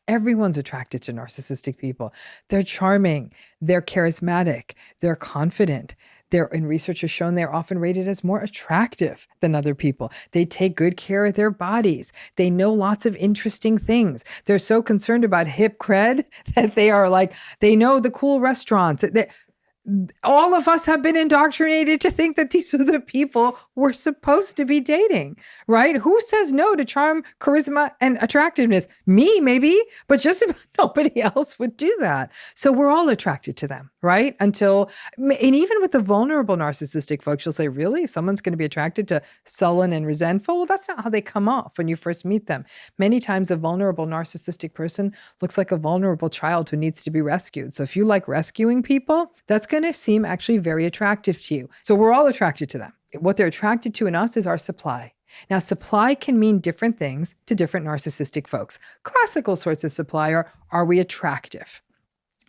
Everyone's attracted to narcissistic people. They're charming, they're charismatic, they're confident. They're, and research has shown they're often rated as more attractive than other people. They take good care of their bodies. They know lots of interesting things. They're so concerned about hip cred that they are like, they know the cool restaurants. All of us have been indoctrinated to think that these are the people we're supposed to be dating, right? Who says no to charm, charisma, and attractiveness? Me, maybe, but just about nobody else would do that. So we're all attracted to them, right? And even with the vulnerable narcissistic folks, you'll say, really? Someone's going to be attracted to sullen and resentful? Well, that's not how they come off when you first meet them. Many times a vulnerable narcissistic person looks like a vulnerable child who needs to be rescued. So if you like rescuing people, that's going to seem actually very attractive to you. So we're all attracted to them. What they're attracted to in us is our supply. Now, supply can mean different things to different narcissistic folks. Classical sorts of supply are we attractive?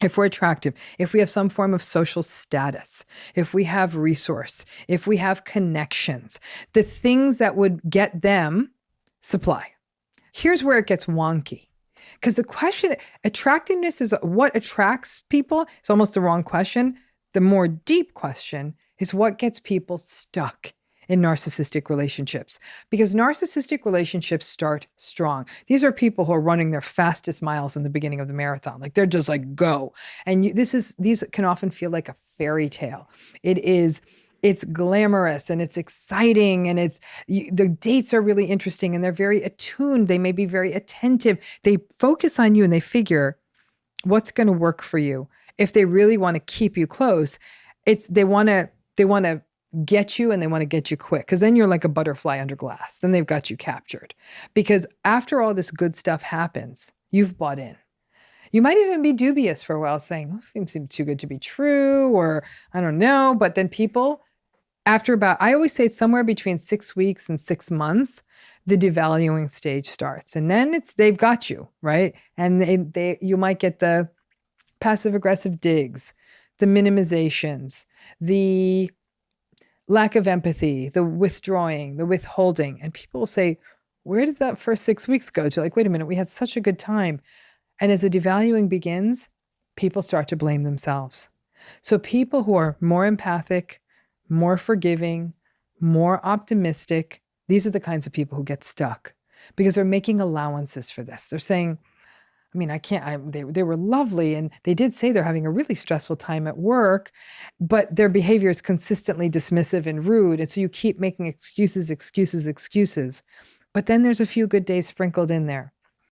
If we're attractive, if we have some form of social status, if we have resource, if we have connections, the things that would get them supply. Here's where it gets wonky. Because the question, attractiveness is what attracts people. It's almost the wrong question. The more deep question is what gets people stuck in narcissistic relationships. Because narcissistic relationships start strong. These are people who are running their fastest miles in the beginning of the marathon. Like they're just like, go. And these can often feel like a fairy tale. It's glamorous and it's exciting and the dates are really interesting and they're very attuned. They may be very attentive. They focus on you and they figure what's going to work for you. If they really want to keep you close, they want to get you and they want to get you quick because then you're like a butterfly under glass. Then they've got you captured. Because after all this good stuff happens, you've bought in. You might even be dubious for a while saying, oh, seems too good to be true, or I don't know. But then people, I always say it's somewhere between 6 weeks and 6 months, the devaluing stage starts. And then they've got you, right? And you might get the passive aggressive digs, the minimizations, the lack of empathy, the withdrawing, the withholding. And people will say, where did that first 6 weeks go to? Like, wait a minute, we had such a good time. And as the devaluing begins, people start to blame themselves. So people who are more empathic, more forgiving, more optimistic, these are the kinds of people who get stuck because they're making allowances for this. They're saying, I mean, they were lovely and they did say they're having a really stressful time at work, but their behavior is consistently dismissive and rude. And so you keep making excuses. But then there's a few good days sprinkled in there.